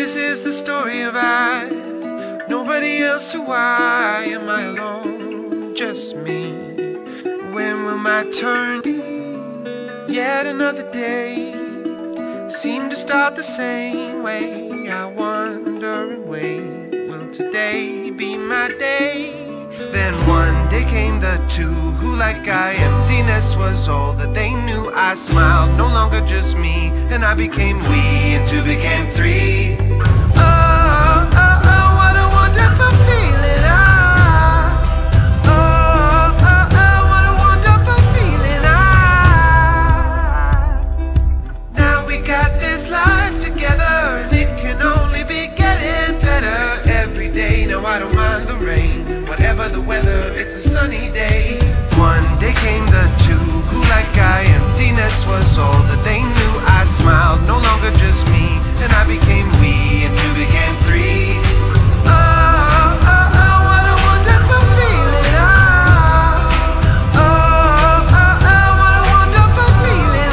This is the story of I, nobody else, so why am I alone? Just me. When will my turn be? Yet another day seemed to start the same way. I wonder and wait, will today be my day? Then one day came the two, who like I, emptiness was all that they knew. I smiled, no longer just me, and I became we, and two became three. I don't mind the rain, whatever the weather, it's a sunny day. One day came the two, who like I, emptiness was all that they knew. I smiled, no longer just me, and I became we, and two became three. Oh, oh, oh, what a wonderful feeling. Oh, oh, oh, oh, what a wonderful feeling.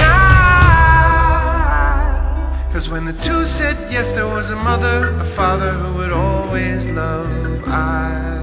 'Cause when the two said yes, there was a mother, a father who would always love I.